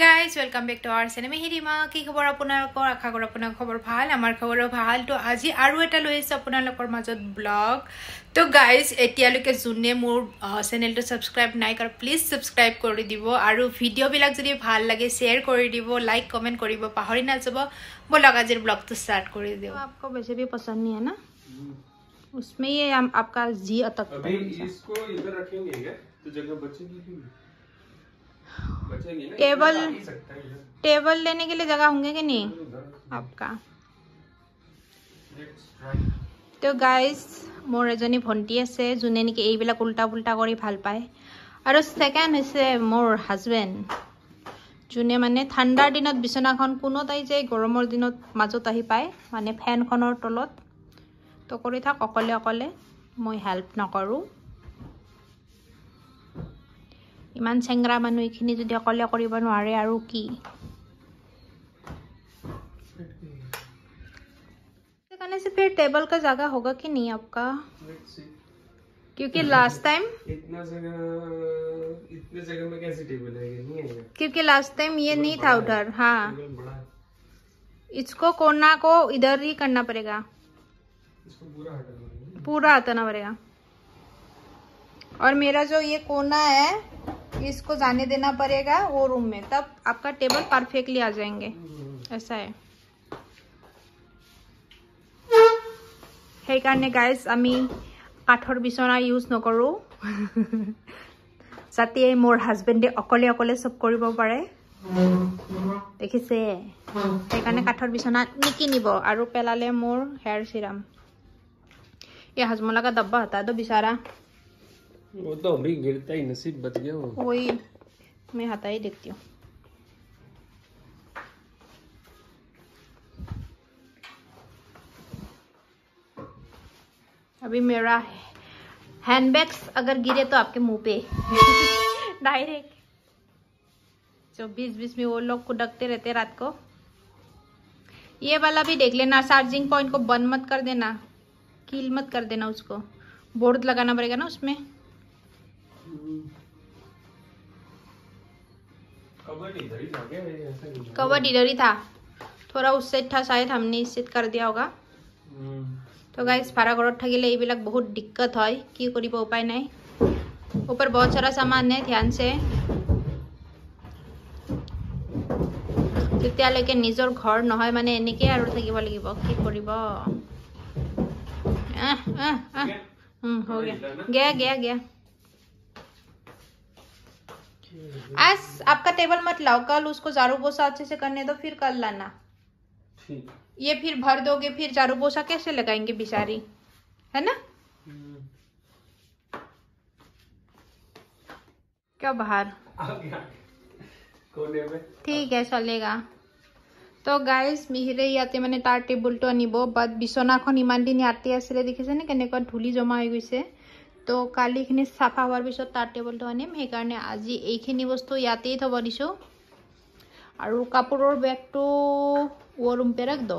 Guys welcome back to our channel हिरिमा की खबर আপোনালোকৰ আশা কৰো আপোনাৰ খবৰ ভাল আমাৰ খবৰো ভাল তো আজি আৰু এটা লৈ আহিছো আপোনালোকৰ মাজত ব্লগ তো গাইজ এতিয়ালৈকে যোনে মোৰ চেনেলটো সাবস্ক্ৰাইব নাই কৰ প্লিজ সাবস্ক্ৰাইব কৰি দিব আৰু ভিডিও বিলাক যদি ভাল লাগে শেয়ার কৰি দিব লাইক কমেন্ট কৰিব পাহৰি নাযাব ব্লগ আজিৰ ব্লগটো স্টাर्ट কৰি দিও आपको वैसे भी पसंद नहीं है ना उसमें ये आपका जी अटक अभी इसको इधर रखेंगे क्या तो जगह बचेगी टेबल लेने के लिए जगह होंगे कि नहीं आपका तो गाइस मोर एजनी भंटी আছে জুনে নেকি এইবিলাক উল্টা পুল্টা কৰি ভাল পায় আৰু সেকেন্ড হৈছে মোর হাজবেন্ড জুনে মানে ঠান্ডাৰ দিনত বিছনাখন কোনোটাই যে গৰমৰ দিনত মাজত আহি পায় মানে ফেনখনৰ তলত তো কৰি থাক অকলে অকলে মই হেল্প নকৰো ইমান চেংৰা মানুহ এখিনি যদি অকলে কৰিব নোৱাৰে আৰু কি करने से फिर टेबल का जगह होगा कि नहीं आपका क्योंकि लास्ट टाइम इतने जगह में कैसे टेबल आएगा नहीं आएगा क्योंकि लास्ट टाइम ये नहीं था उधर हाँ इसको कोना को इधर ही करना पड़ेगा इसको पूरा हटाना पड़ेगा और मेरा जो ये कोना है इसको जाने देना पड़ेगा वो रूम में तब आपका टेबल परफेक्टली आ जाएंगे ऐसा है সেইকাৰণে গাইস আমি কাঠৰ বিছনা ইউজ নকৰো যাতে মোৰ হাজবেন্ডে অকলে অকলে সব কৰিব পাৰে দেখিছে সেইকাৰণে কাঠৰ বিছনা নিকিনিব আৰু পেলালে মোৰ হেয়াৰ সিরাম ये हजमोला का डब्बा हटा दो बेचारा वो तो अभी गिरता ही नसीब बच गया वो वही मैं हटा ही देखती हूँ अभी मेरा हैंडबैग्स अगर गिरे तो आपके मुंह पे डायरेक्ट जो बीच में वो लोग कुदकते रहते रात को ये वाला भी देख लेना चार्जिंग पॉइंट को बंद मत कर देना कील मत कर देना उसको बोर्ड लगाना पड़ेगा ना उसमें कवर्ड इधर ही था थोड़ा उस साइड था शायद हमने इस साइड कर दिया होगा तो गाइस भाड़ा घरत থাকিলে এইবিলাক बहुत दिक्कत হয় কি কৰিব উপায় নাই ऊपर बहुत सारा सामान है ध्यान से যেতিয়ালৈকে নিজৰ ঘৰ নহয় মানে এনেকে আৰু থাকিব লাগিব কি কৰিব हो गया आज आपका टेबल मत लाओ कल उसको झाड़ू पोछा अच्छे से करने दो फिर कल लाना ये फिर भर दोगे फिर झाड़ू पोछा कैसे लगाएंगे बेचारी है ना क्या बाहर कोने में ठीक है चलेगा तो गाइस मिहिरे याते माने तार टेबुलটো আনিব বাট বিছনাখন ইমান দিন ইয়াতে আছিল দেখিছে নে কেনেকুৱা ধুলি জমা হৈ গৈছে তো কালিখিনি সাফা হোৱাৰ পিছত তার টেবুলটো আনিম সেই কাৰণে আজি এইখিনি বস্তু ইয়াতেই থব দিছো আৰু কাপোৰৰ বেগটো वो रूम पे रख दो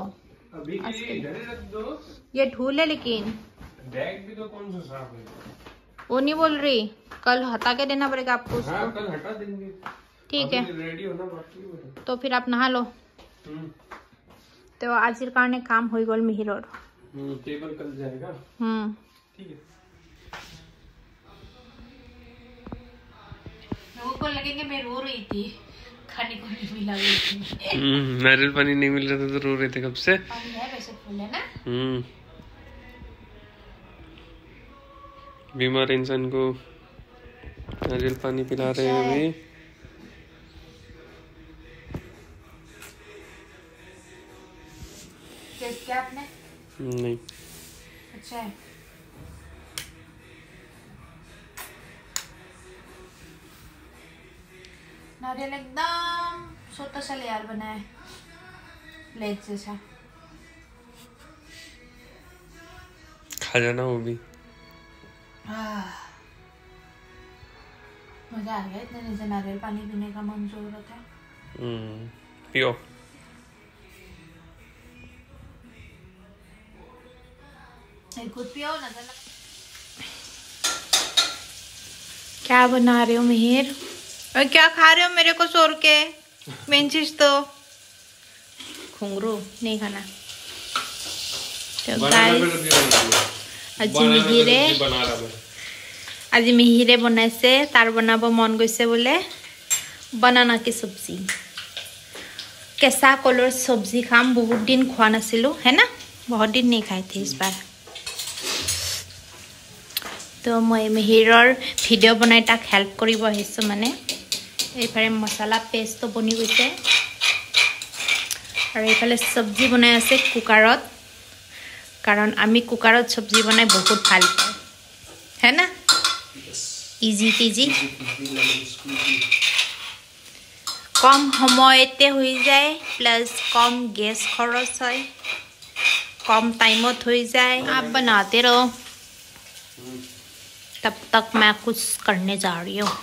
अभी के लिए इधर ही रख दो ये धूल है लेकिन बैग भी तो कौन सा साफ है वो नहीं बोल रही कल हटा के देना पड़ेगा आपको उसको हाँ, कल हटा देंगे ठीक है रेडी होना बाकी है तो फिर आप नहा लो तो आजिर कारणे काम हो गल मिहिरर टेबल कल जाएगा ठीक है लोगों को लगेंगे मैं रो रही थी खाने को नहीं मिला नारियल पानी नहीं मिल रहा था तो रो रहे थे कब से पानी है वैसे फुल है ना बीमार इंसान को नारियल पानी पिला रहे हैं अभी टेस्ट किया आपने नहीं अच्छा है नारियल एकदम छोटा सा लेयर बना है प्लेट जैसा खा जाना वो भी मजा आ गया इतने दिन से नारियल पानी पीने का मन जोर रहा था पियो खुद पियो नजर क्या बना रहे हो मिहिर और क्या खा रहे हो मेरे को सोर के? मेन चीज तो घुंगरू नहीं खाना। तो गाइस আজি মিহিৰে বনাইছে, তাৰ বনাব মন গৈছে বোলে বানানা কি সবজি, কেঁচা কলৰ সবজি খাম। বহুত দিন খোৱা নাছিলো है ना, बहुत दिन नहीं खाए थे इस बार। तो मैं मिहिৰৰ ভিডিঅ' বনাই তাক হেল্প কৰিব আহিছো। মানে এইফালে মছলা পেষ্ট তো বনি গৈছে আৰু এইফালে সবজি বনাই আছে কুকাৰত, কাৰণ আমি কুকাৰত সবজি বনাই বহুত ভাল পাওঁ है ना, इजी पिजी कम সময়তে হৈ যায়, प्लस कम गैस खर्च है, कम टाइमत हो जाए। आप बनाते रहो, तब तक मैं कुछ करने जा रही हूँ।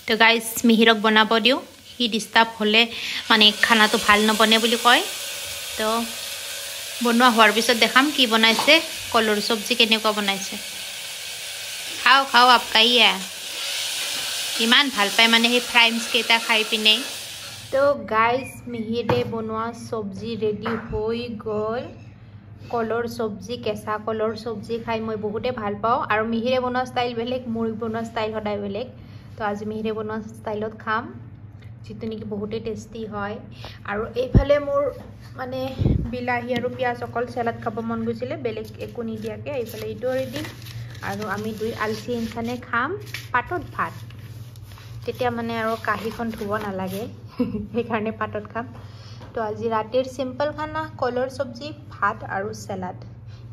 तो गाइस मिहिरक बनाब दिওঁ, हि डिस्टार्ब হ'লে মানে খানাটো ভাল নবনে বুলি কয়। তো বনোৱা হোৱাৰ পিছত দেখাম কি বনাইছে, কলৰ সবজি কেনেকুৱা বনাইছে। খাও খাও आपका ही है, ইমান ভাল পায় মানে সেই ফ্ৰাইমছ কেইটা খাই পিনে। তো গাইজ মিহিৰে বনোৱা সবজি ৰেডি হৈ গ'ল। কলৰ সবজি, কেঁচা কলৰ সবজি খাই মই বহুতে ভাল পাওঁ আৰু মিহিৰে বনোৱা ষ্টাইল বেলেগ, মোৰ বনোৱা ষ্টাইল সদায় বেলেগ। তো আজি মিহিৰে বনোৱা ষ্টাইলত খাম, যিটো নেকি বহুতে টেষ্টি হয়। আৰু এইফালে মোৰ মানে বিলাহী আৰু পিঁয়াজ অকল চেলাড খাব মন গৈছিলে, বেলেগ একো নিদিয়াকৈ। এইফালে এইটো ৰেডি আৰু আমি দুই আলচি ইনচানে খাম পাতত ভাত। তেতিয়া মানে আৰু কাঁহীখন ধুব নালাগে, সেইকাৰণে পাতত খাম। তো আজি ৰাতিৰ চিম্পল খানা কলৰ সবজি, ভাত আৰু চেলাড।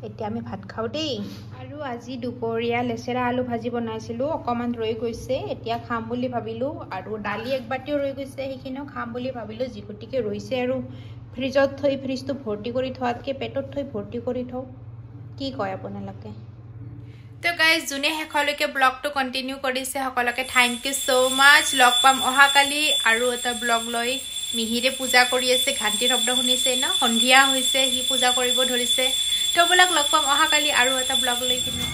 এতিয়া আমি ভাত খাওঁ দেই। আৰু আজি দুপৰীয়া লেচেৰা আলু ভাজি বনাইছিলোঁ, অকণমান ৰৈ গৈছে, এতিয়া খাম বুলি ভাবিলোঁ। আৰু দালি এক বাতিও ৰৈ গৈছে, সেইখিনিও খাম বুলি ভাবিলোঁ। যি গতিকে ৰৈছে আৰু ফ্ৰিজত থৈ ফ্ৰিজটো ভৰ্তি কৰি থোৱাতকৈ পেটত থৈ ভৰ্তি কৰি থওঁ, কি কয় আপোনালোকে? তো গাইজ যোনে শেষলৈকে ব্লগটো কণ্টিনিউ কৰিছে সকলোকে thank you so' much. Log পাম অহাকালি আৰু এটা ব্লগ লৈ। মিহিৰে পূজা কৰি আছে, ঘাণ্টি শব্দ শুনিছে ন, সন্ধিয়া হৈছে, সি পূজা কৰিব ধৰিছে। তো বোলক লগ পাম অহাকালি আৰু এটা ব্লগ লৈ কিনে।